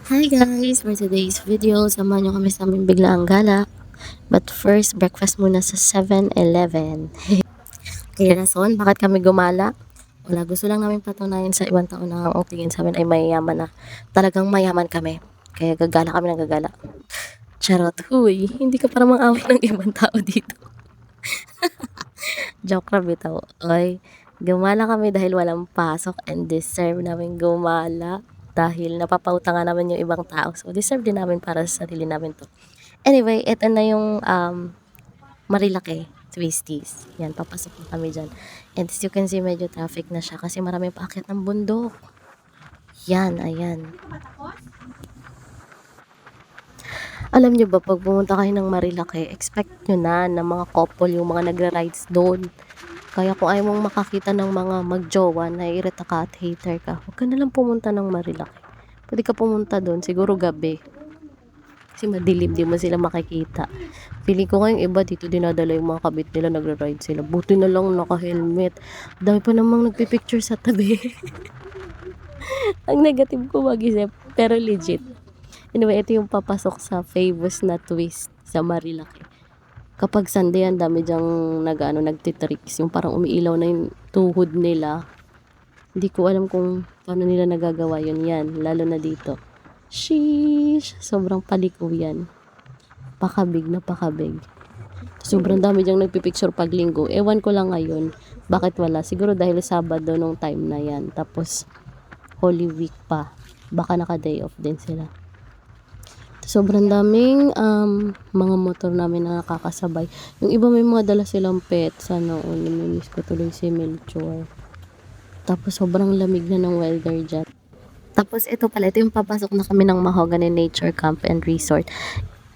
Hi guys! For today's video, samahan nyo kami sa aming biglaang gala. But first, breakfast muna sa 7-Eleven. Kaya rason, bakit kami gumala? Wala, gusto lang namin patunayan sa ibang tao na ang tingin sa amin ay mayayaman na. Talagang mayaman kami. Kaya gagala kami ng gagala. Charot, huy, hindi ka para mang-away ng ibang tao dito. Joke lang bitaw. Oy, gumala kami dahil walang pasok and deserve namin gumala dahil napapautangan naman yung ibang tao. So, deserve din namin para sa sarili namin to. Anyway, ito na yung Marilaki Twisties. Yan, papasok na kami dyan. And as you can see, medyo traffic na siya kasi marami paakyat ng bundok. Yan, ayan. Alam nyo ba, pag pumunta kayo ng Marilaki, expect nyo na mga couple yung mga nagra-rides doon. Kaya kung ayaw mong makakita ng mga magjowa, naiirita ka at hater ka, huwag ka nalang pumunta ng Marilaki. Pwede ka pumunta doon, siguro gabi. Kasi madilim, di mo sila makikita. Feeling ko ngayong iba dito dinadala yung mga kabit nila, nagra-ride sila. Buti na lang naka-helmet. Dami pa namang nagpipicture sa tabi. Ang negative ko mag-isip, pero legit. Anyway, ito yung papasok sa famous na twist sa Marilaki. Kapag Sunday, ang dami dyang nagtitricks. Yung parang umiilaw na yung tuhod nila. Hindi ko alam kung paano nila nagagawa yun. Yan, lalo na dito. Sheesh! Sobrang paliko yan. Pakabig na pakabig. Sobrang dami dyang nagpipicture pag linggo. Ewan ko lang ngayon, bakit wala. Siguro dahil Sabado nung time na yan. Tapos, Holy Week pa. Baka naka-day off din sila. Sobrang daming mga motor namin na nakakasabay. Yung iba may mga dala silang pets. Namimiss ko tuloy si Melchor. Tapos sobrang lamig na ng weather dyan. Tapos ito pala, ito yung papasok na kami ng Mahogany Nature Camp and Resort.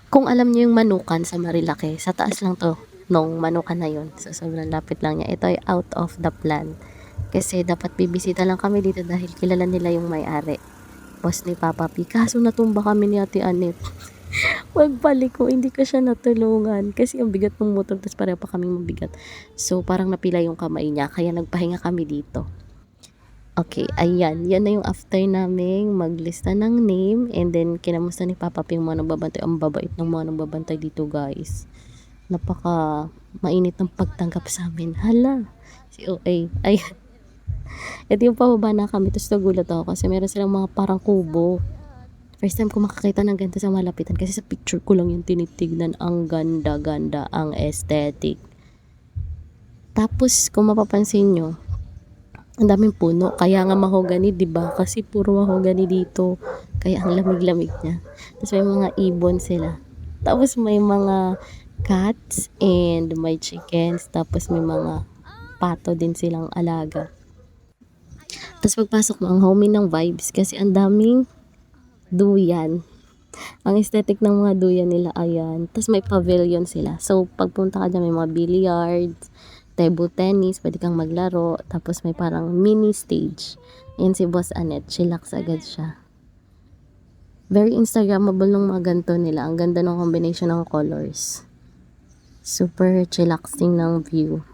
Kung alam niyo yung Manukan sa Marilaki, sa taas lang to nung Manukan na yun. So sobrang lapit lang niya. Ito ay out of the plan. Kasi dapat bibisita lang kami dito dahil kilala nila yung may-ari. Boss ni Papa P. Kaso natumba kami ni Ate Anet. Magbalik ko, hindi ko siya natulungan. Kasi ang bigat ng motor, tapos pareho pa kaming mabigat. So, parang napila yung kamay niya. Kaya nagpahinga kami dito. Okay, ayan. Yan na yung after naming maglista ng name. And then, kinamusta ni Papa P yung mga nagbabantay. Ang babait ng mga nagbabantay dito, guys. Napaka mainit ng pagtanggap sa amin. Hala, si OA. Ayan. Ito yung pababa na kami, tapos nagulat ako kasi meron silang mga parang kubo. First time ko makakita ng ganito sa malapitan kasi sa picture ko lang yung tinitignan. Ang ganda-ganda, ang aesthetic. Tapos, kung mapapansin nyo, ang daming puno. Kaya nga mahogany, diba? Kasi puro mahogany dito. Kaya ang lamig-lamig niya. Tapos may mga ibon sila. Tapos may mga cats and may chickens. Tapos may mga pato din silang alaga. Tapos pagpasok mo, ang homey ng vibes kasi ang daming duyan. Ang aesthetic ng mga duyan nila, ayan. Tapos may pavilion sila. So, pagpunta ka dyan, may mga billiards, table tennis, pwede kang maglaro. Tapos may parang mini stage. Ayan si Boss Annette, chillax agad siya. Very Instagrammable ng mga ganito nila. Ang ganda ng combination ng colors. Super chillaxing ng view.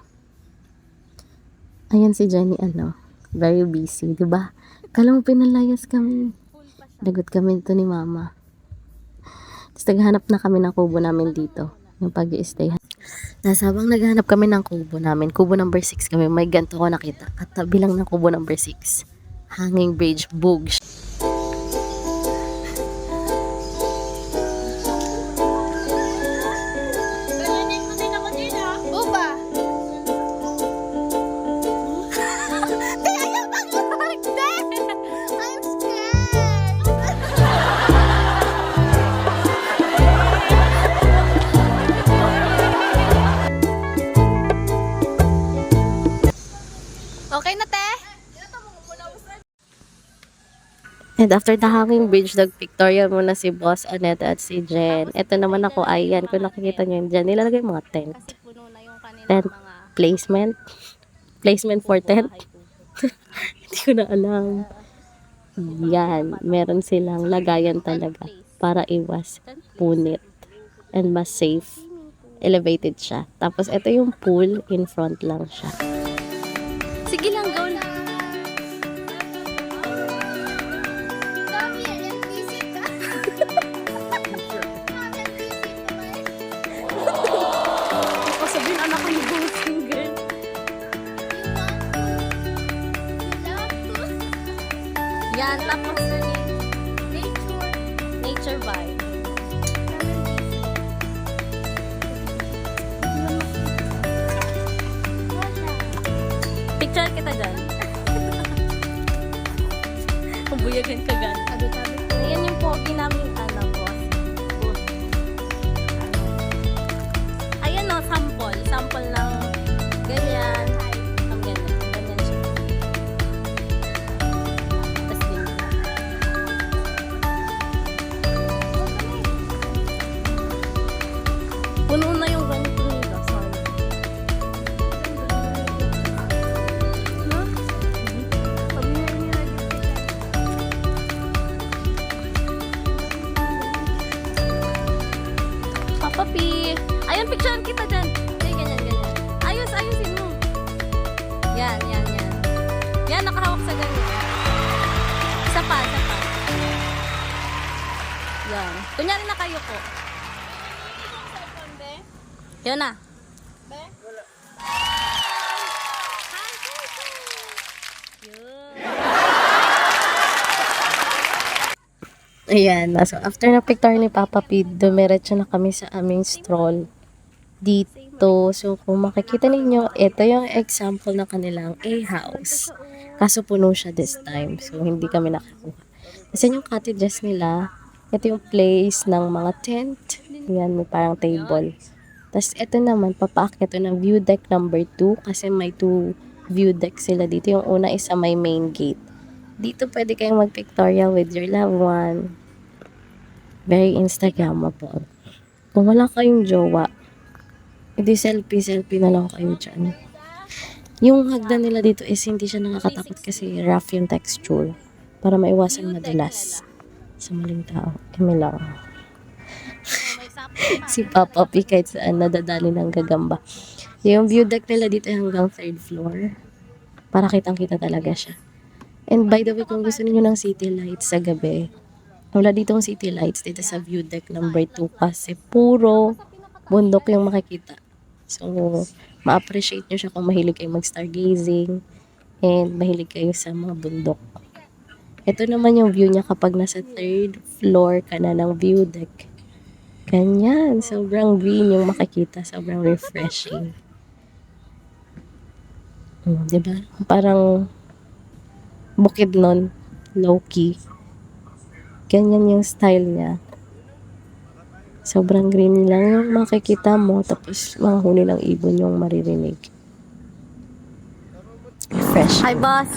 Ayan si Jenny, very busy, diba? Kalang pinalayas kami. Dagot kami ito ni Mama. Tapos naghanap na kami ng kubo namin dito. Yung pag-i-stay. Nasabang naghanap kami ng kubo namin. Kubo number 6 kami. May ganito ko nakita. Katabi lang ng kubo number 6. Hanging Bridge, Boog. Okay na, te? And after the hanging bridge, nag-pictorial muna si Boss Annette at si Jen. Ito naman ako, ayan. Kung nakikita nyo yun dyan, nilalagay mga tent. Kasi puno na yung kanilang Tent mga placement. Placement for tent. Hindi ko na alam. Yan. Meron silang lagayan talaga para iwas punit. And mas safe. Elevated siya. Tapos ito yung pool. In front lang siya. Sige lang, go na. ganyan kaganda. Ayan yung pogi namin, boss. Ayan o, sample. Sample ng ganyan. Ang ganyan. Ganyan siya. Tapos ganyan. Puno na yung ganito nila. Sorry. Papa P. Ayun, picturean kita dyan. Ay, ganyan, ganyan. Ayusin mo. Yan. Yan, nakahawak sa ganyan. Isa pa. Yan. Kunyari na kayo po. Yun na. Ayan, so after na picture ni Papa P, dumiretso na kami sa aming stroll dito. So kung makikita ninyo, ito yung example ng kanilang A-house. Kaso puno siya this time, so hindi kami nakakuha. Kasi yung cottages nila, ito yung place ng mga tent. Ayan, may parang table. Tapos ito naman, papaakyat ito ng view deck number 2 kasi may 2 view deck sila dito. Yung una is sa may main gate. Dito pwede kayong mag-pictorial with your loved one. Very Instagrammable. Kung wala kayong jowa, edi selfie na lang kayo dyan. Yung hagdan nila dito is hindi siya nakakatakot kasi rough yung texture para maiwasan madulas sa maling tao. Eme lang. Si Papa P kahit saan nadadali ng gagamba. Yung view deck nila dito ay hanggang 3rd floor. Para kitang-kita talaga siya. And by the way, kung gusto niyo ng city lights sa gabi, wala ditong city lights dito sa view deck number 2 kasi puro bundok yung makikita. So, ma-appreciate nyo siya kung mahilig kayo mag-stargazing and mahilig kayo sa mga bundok. Ito naman yung view niya kapag nasa 3rd floor ka na ng view deck. Ganyan, sobrang green yung makikita, sobrang refreshing. Diba? Parang bukid nun, low-key. Ganyan yung style niya. Sobrang green lang yung makikita mo, tapos mga huni ng ibon yung maririnig. Fresh. Hi, boss.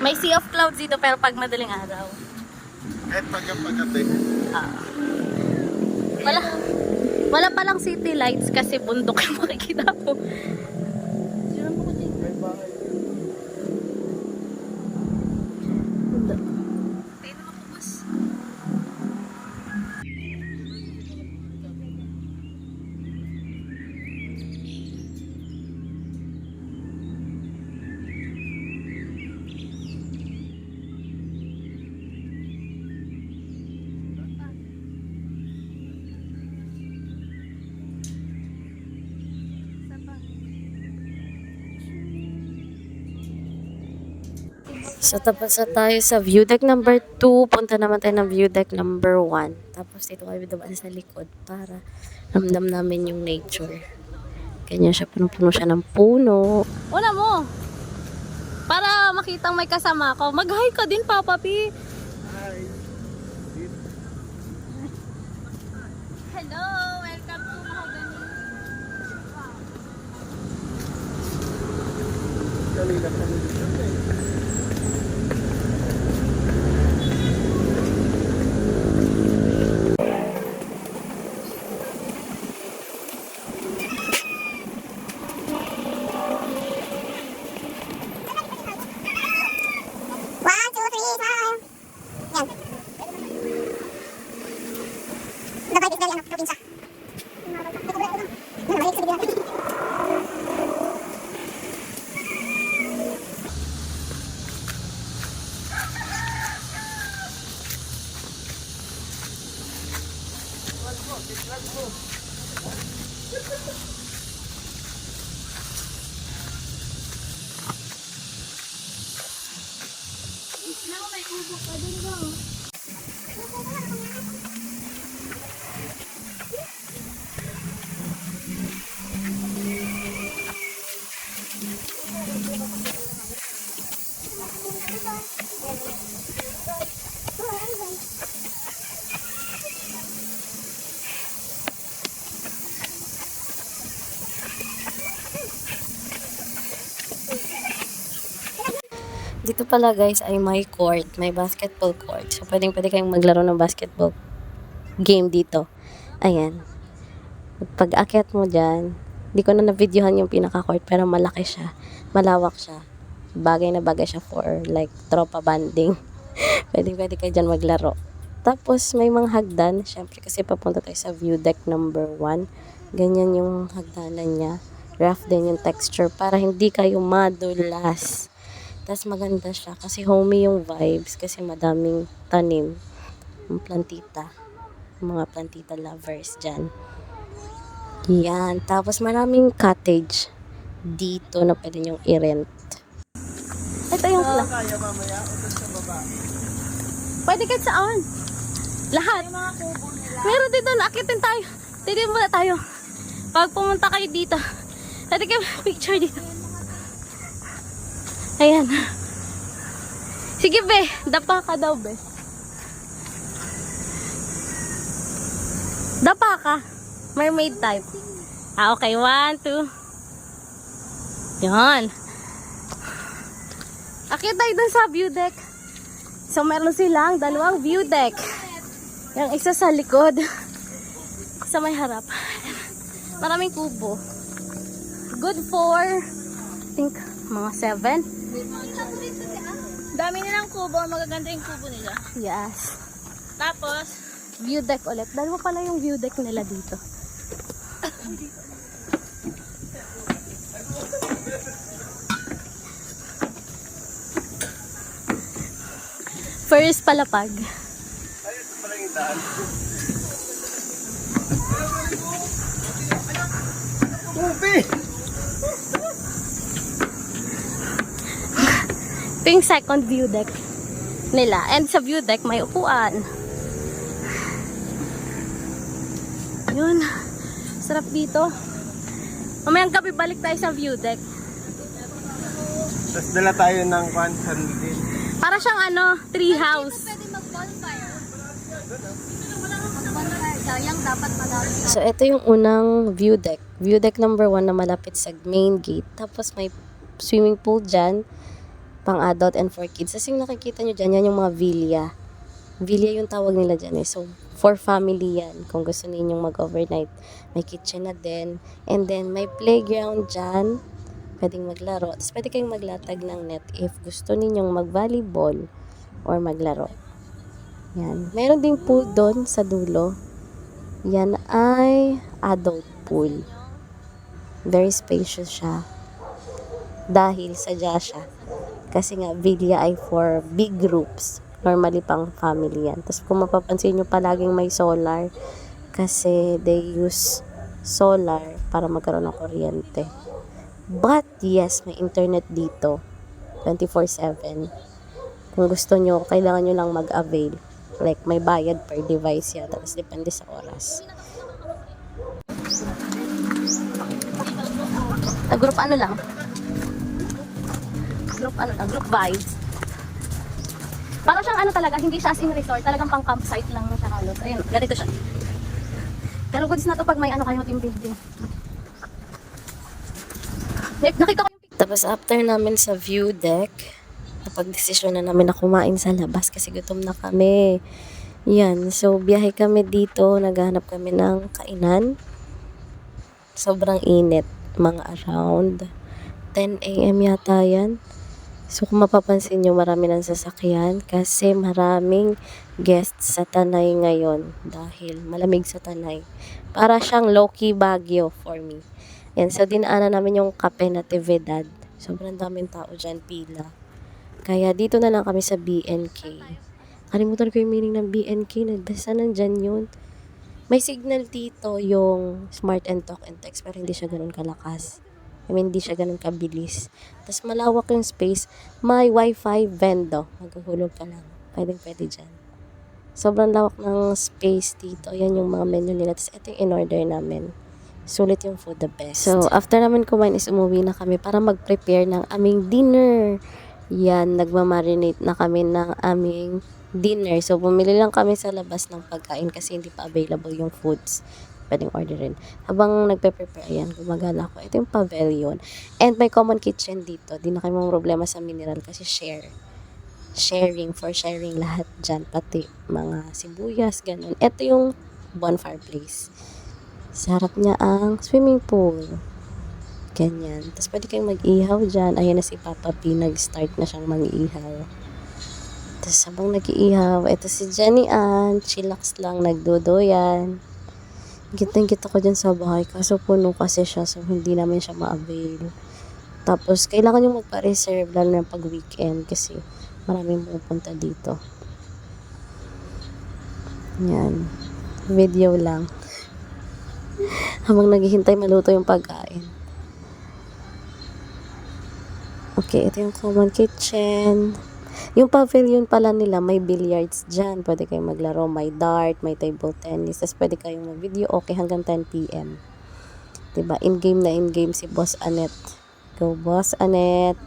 May sea of clouds dito pero pag madaling araw. Paggabi. Wala palang city lights kasi bundok yung makikita mo. So, tapos na tayo sa view deck number 2. Punta naman tayo ng view deck number 1. Tapos dito kami dumaan sa likod para ramdam namin yung nature. Ganyan siya, puno-puno siya ng puno. Una mo. Para makitang may kasama ako. Mag-hi ka din, Papa P. Hello, welcome to Mahogany. Dito pala guys ay may court, may basketball court. So pwede kayong maglaro ng basketball game dito. Ayan. Pag akyat mo dyan, di ko na na-videohan yung pinaka-court pero malaki siya. Malawak siya. Bagay na bagay siya for like tropa banding. pwede kayo dyan maglaro. Tapos may mga hagdan. Syempre kasi papunta tayo sa view deck number 1. Ganyan yung hagdanan niya. Rough din yung texture para hindi kayo madulas. Tapos maganda siya kasi homey yung vibes kasi madaming tanim. Yung plantita. Mga plantita lovers dyan. Yan. Tapos maraming cottage dito na pwede nyong i-rent. Ito yung Kaya mamaya, utos sa baba. Pwede kahit saan. Lahat. Meron dito, naakitin tayo. Tignan muna tayo. Pag pumunta kayo dito, pwede kayo picture dito. Ayan. Sige be, dapa ka daw be. Dapa ka. Mermaid type. Okay, 1, 2. Yan. Akit tayo dun sa view deck. So, meron silang dalawang view deck. Yung isa sa likod. Sa may harap. Maraming kubo. Good for, I think, mga 7. Dami nilang kubo, magaganda yung kubo nila. Yes. Tapos, View deck ulit. Dalawa pala yung view deck nila dito. First palapag. Ay, ito pala yung daan. Ubi! Ito yung second view deck nila. And sa view deck, may upuan. Yun. Sarap dito. Mamayang gabi balik tayo sa view deck. Tapos dala tayo ng sandin. Para siyang tree house. pwede mag-bonfire. Mag-bonfire. Sayang dapat madami. So, ito yung unang view deck. View deck number 1 na malapit sa main gate. Tapos, may swimming pool dyan, pang adult and for kids. Kasi yung nakikita nyo dyan, yan yung mga villa. Villa yung tawag nila dyan eh. So, for family yan. Kung gusto ninyong mag-overnight. May kitchen na din. And then, may playground dyan. Pwedeng maglaro. Tapos, pwede kayong maglatag ng net if gusto ninyong mag-volleyball or maglaro. Yan. Meron ding pool doon sa dulo. Yan ay adult pool. Very spacious siya. Dahil sadya siya. Kasi nga, villa ay for big groups. Normally pang family yan. Tapos kung mapapansin nyo, palaging may solar. Kasi they use solar para magkaroon ng kuryente. But yes, may internet dito. 24/7. Kung gusto nyo, kailangan nyo lang mag-avail. Like, may bayad per device yan. Tapos depende sa oras. Group ano lang? Group vibes. Para siyang talaga, hindi siya as in resort. Talagang pang campsite lang siya halos. Ayun, ganito siya. Pero goods na to pag may kayo team building. Nakita ko yung Tapos after namin sa view deck, napag-desisyon na namin na kumain sa labas kasi gutom na kami. Yan, so biyahe kami dito, naghahanap kami ng kainan. Sobrang init, mga around 10 a.m. yata yan. So kung mapapansin nyo, marami ng sasakyan kasi maraming guests sa Tanay ngayon dahil malamig sa Tanay. Para siyang low-key Baguio for me. Yan, so dinaanan namin yung Cafe Natividad. Sobrang daming tao dyan, pila. Kaya dito na lang kami sa BNK. Kalimutan ko yung meaning ng BNK. Basta nandyan yun. May signal dito yung Smart and Talk and Text pero hindi siya ganun kalakas. I mean, hindi siya ganun kabilis. Tapos malawak yung space. May Wi-Fi vendo. Maghuhulog ka lang. Pwede dyan. Sobrang lawak ng space dito. Yan yung mga menu nila. Tapos ito yung in-order namin. Sulit yung food, the best. So, after namin kumain is umuwi na kami para mag-prepare ng aming dinner. Yan, nagmamarinate na kami ng aming dinner. So, bumili lang kami sa labas ng pagkain kasi hindi pa available yung foods. Pwedeng orderin. Habang nagpe-prepare, yan, gumagala ako. Ito yung pavilion. And may common kitchen dito. Di na kayo mong problema sa mineral kasi sharing, for sharing lahat dyan. Pati mga sibuyas, ganun. Ito yung bonfire place. Sa harap niya ang swimming pool. Ganyan. Tapos pwede kayong mag-ihaw dyan. Ayan na si Papa P. Nag-start na siyang mag-ihaw. Tapos habang nag-iihaw, ito si Jenny Ann. Chillax lang, nagdodoyan. Gitang-kita ko dyan sa bahay. Kaso puno kasi siya. So hindi namin siya ma-avail. Tapos kailangan yung magpa-reserve lalo na pag weekend. Kasi maraming pupunta dito. Yan. Video lang. Habang naghihintay maluto yung pagkain. Okay, ito yung common kitchen. Yung pavilion pala nila, may billiards dyan. Pwede kayong maglaro. May dart, may table tennis. Tapos pwede kayong mag-video okay hanggang 10 p.m. Diba? In-game na in-game si Boss Annette. Go, Boss Annette.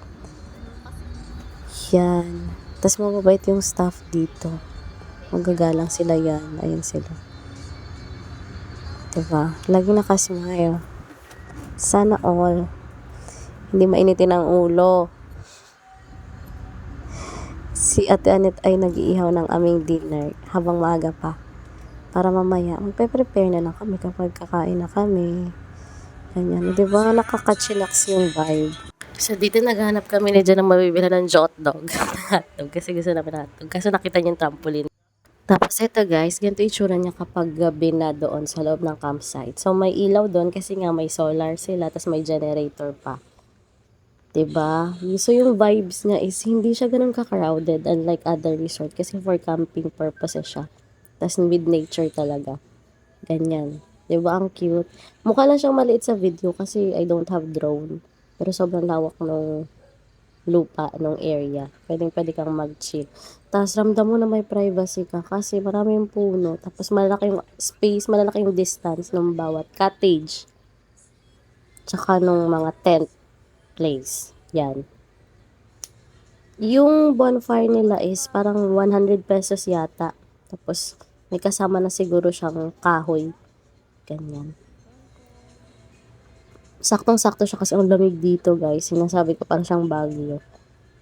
Yan. Tapos mababait yung staff dito. Magagalang sila yan. Ayun sila. Diba? Lagi nakasmile. Sana all. Hindi mainitin ang ulo. Si Ate Annette ay nag-iihaw ng aming dinner habang maaga pa. Para mamaya, magpe-prepare na lang kami kapag kakain na kami. Ganyan. Diba? Nakaka-chillax yung vibe. So, dito naghanap kami na dyan ng mabibila ng hotdog. Hotdog kasi gusto namin hotdog. Kasi nakita niyo yung trampoline. Tapos ito guys, ganito yung itsura niya kapag gabi na doon sa loob ng campsite. So, may ilaw doon kasi nga may solar sila, tapos may generator pa. 'Di ba? So yung vibes niya is hindi siya ganun ka-crowded unlike other resort kasi for camping purposes siya. Tapos with nature talaga. Ganyan. 'Di ba? Ang cute. Mukha lang siyang maliit sa video kasi I don't have drone. Pero sobrang lawak ng lupa, ng area. Pwede kang mag-chill. Tapos ramdam mo na may privacy ka kasi maraming puno. Tapos malaki yung space, malaki yung distance ng bawat cottage. Tsaka nung mga tent place. Yan. Yung bonfire nila is parang 100 pesos yata. Tapos, may kasama na siguro siyang kahoy. Ganyan. Saktong-sakto siya kasi ang lamig dito, guys. Sinasabi ko parang siyang Baguio.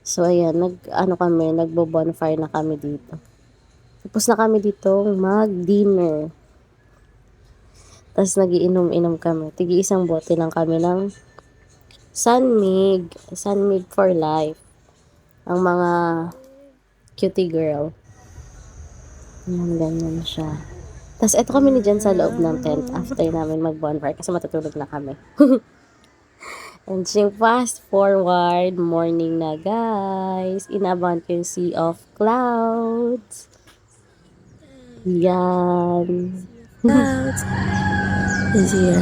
So, ayan. Nagbo-bonfire na kami dito. Tapos na kami dito mag-dinner. Tapos, nagiinom-inom kami. Tigi-isang bote lang kami ng Sunmig for life. Ang mga cutie girl. Yan, ganyan siya. Tapos, eto kami ni Jen sa loob ng tent after namin mag-bonfire kasi matutulog na kami. And fast forward, morning na guys. Inabangan ko yung sea of clouds. Yan. Clouds is here.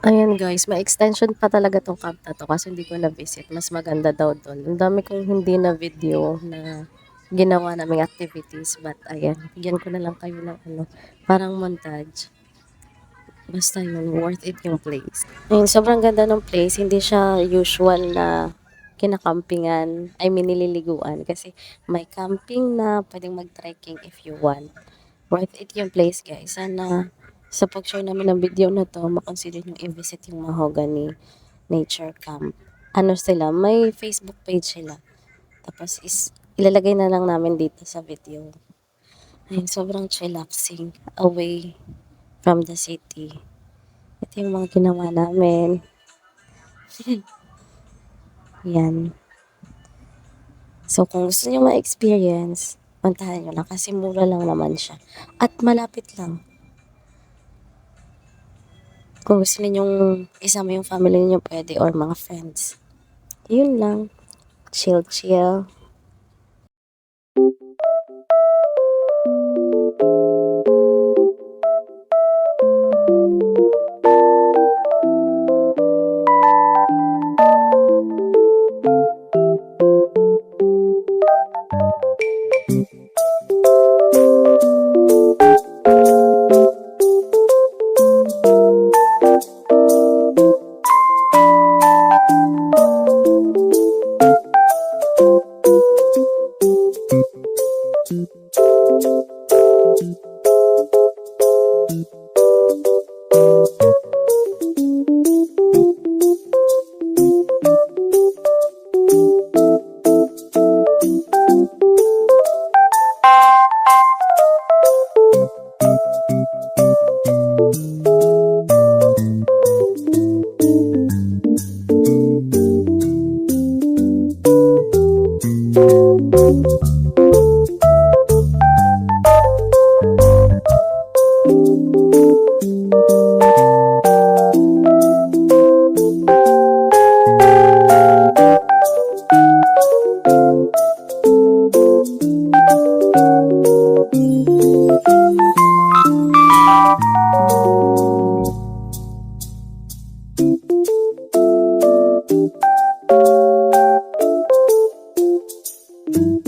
Ayan guys, may extension pa talaga tong camp na to kasi hindi ko na-visit. Mas maganda daw doon. Ang dami kong hindi na video na ginawa naming activities. But ayan, bigyan ko na lang kayo ng parang montage. Basta yun, worth it yung place. Ayun, sobrang ganda ng place. Hindi siya usual na kinakampingan. I mean, nililiguan. Kasi may camping na pwedeng mag-trekking if you want. Worth it yung place guys. Sana sa pag-share namin ng video na to, makonsider nyo i-visit yung Mahogany Nature Camp. Ano sila? May Facebook page sila. Tapos ilalagay na lang namin dito sa video. Ayun, sobrang chillaxing. Away from the city. Ito yung mga ginawa namin. Yan. So, kung gusto nyo ma-experience, puntahan nyo lang kasi mura lang naman siya. At malapit lang. Kung gusto ninyong isama yung family niyo pwede or mga friends. Yun lang. Chill, chill. Bye.